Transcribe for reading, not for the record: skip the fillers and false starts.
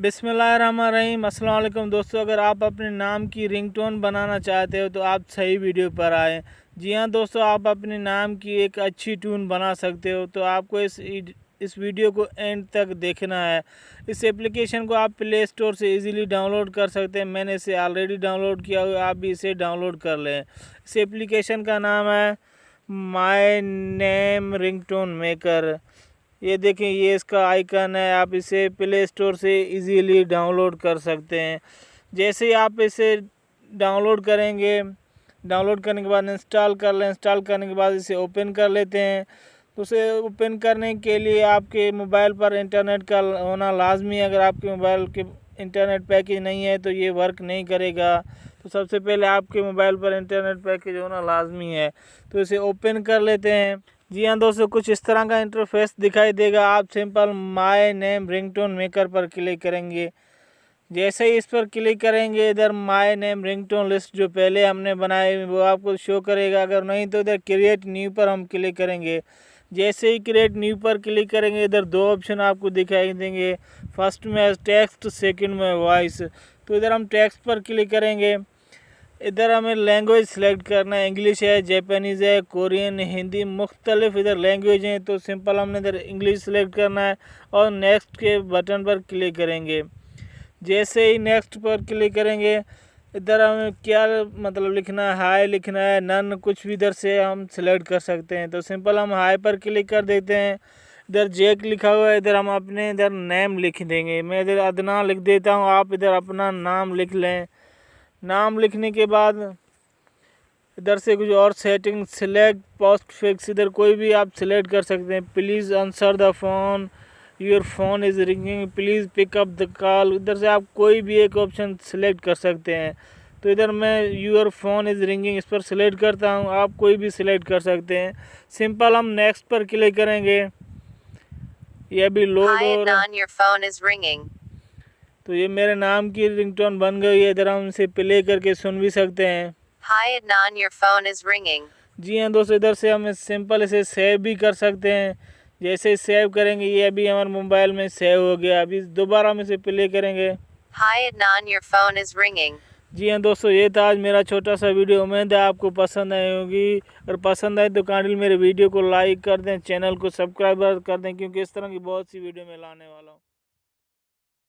बिस्मिल्लाहिर्रहमानिर्रहीम। अस्सलाम वालेकुम दोस्तों, अगर आप अपने नाम की रिंगटोन बनाना चाहते हो तो आप सही वीडियो पर आए। जी हाँ दोस्तों, आप अपने नाम की एक अच्छी ट्यून बना सकते हो, तो आपको इस वीडियो को एंड तक देखना है। इस एप्लीकेशन को आप प्ले स्टोर से इजीली डाउनलोड कर सकते हैं। मैंने इसे ऑलरेडी डाउनलोड किया हुआ, आप भी इसे डाउनलोड कर लें। इस एप्लीकेशन का नाम है माय नेम रिंगटोन मेकर। ये देखें, ये इसका आइकन है। आप इसे प्ले स्टोर से इजीली डाउनलोड कर सकते हैं। जैसे ही आप इसे डाउनलोड करेंगे, डाउनलोड करने के बाद इंस्टॉल कर लें। इंस्टॉल करने के बाद इसे ओपन कर लेते हैं। तो उसे ओपन करने के लिए आपके मोबाइल पर इंटरनेट का होना लाजमी है। अगर आपके मोबाइल के इंटरनेट पैकेज नहीं है तो ये वर्क नहीं करेगा। तो सबसे पहले आपके मोबाइल पर इंटरनेट पैकेज होना लाजमी है। तो इसे ओपन कर लेते हैं। जी हाँ दोस्तों, कुछ इस तरह का इंटरफेस दिखाई देगा। आप simple my name ringtone maker पर क्लिक करेंगे। जैसे ही इस पर क्लिक करेंगे, इधर माय नेम रिंगटोन लिस्ट जो पहले हमने बनाई वो आपको शो करेगा। अगर नहीं तो इधर क्रिएट न्यू पर हम क्लिक करेंगे। जैसे ही क्रिएट न्यू पर क्लिक करेंगे, इधर दो ऑप्शन आपको दिखाई देंगे। फर्स्ट में टेक्स्ट, सेकंड में वॉइस। तो इधर हम टेक्स्ट पर क्लिक करेंगे। इधर हमें लैंग्वेज सेलेक्ट करना है। इंग्लिश है, जापानीज़ है, कोरियन, हिंदी, मुख्तलिफ इधर लैंग्वेज हैं। तो सिंपल हमने इधर इंग्लिश सेलेक्ट करना है और नेक्स्ट के बटन पर क्लिक करेंगे। जैसे ही नेक्स्ट पर क्लिक करेंगे, इधर हमें क्या मतलब लिखना है, हाय लिखना है, नन, कुछ भी इधर से हम सेलेक्ट कर सकते हैं। तो सिंपल हम हाय पर क्लिक कर देते हैं। इधर जैक लिखा हुआ है, इधर हम अपने इधर नेम लिख देंगे। मैं इधर अदना लिख देता हूँ, आप इधर अपना नाम लिख लें। नाम लिखने के बाद इधर से कुछ और सेटिंग, सिलेक्ट पोस्ट फिक्स, इधर कोई भी आप सिलेक्ट कर सकते हैं। Please answer the phone, your phone is ringing, please pick up the call. इधर से आप कोई भी एक ऑप्शन सिलेक्ट कर सकते हैं। तो इधर मैं योर फोन इज़ रिंगिंग इस पर सिलेक्ट करता हूं, आप कोई भी सिलेक्ट कर सकते हैं। सिंपल हम नेक्स्ट पर क्लिक करेंगे। यह भी लोड हो रहा है। तो ये मेरे नाम की रिंगटोन बन गई है। इधर हम इसे प्ले करके सुन भी सकते हैं। Hi Adnan, your phone is ringing. जी हाँ दोस्तों, इधर से हम सिंपल इसे सेव भी कर सकते हैं। जैसे सेव करेंगे, ये अभी हमारे मोबाइल में सेव हो गया। अभी दोबारा हम इसे प्ले करेंगे। Hi Adnan, your phone is ringing. जी हाँ दोस्तों, ये था आज मेरा छोटा सा वीडियो। उम्मीद है आपको पसंद आई होगी। अगर पसंद आए तो काइंडली मेरे वीडियो को लाइक कर दें, चैनल को सब्सक्राइब कर दें, क्योंकि इस तरह की बहुत सी वीडियो मैं लाने वाला हूँ।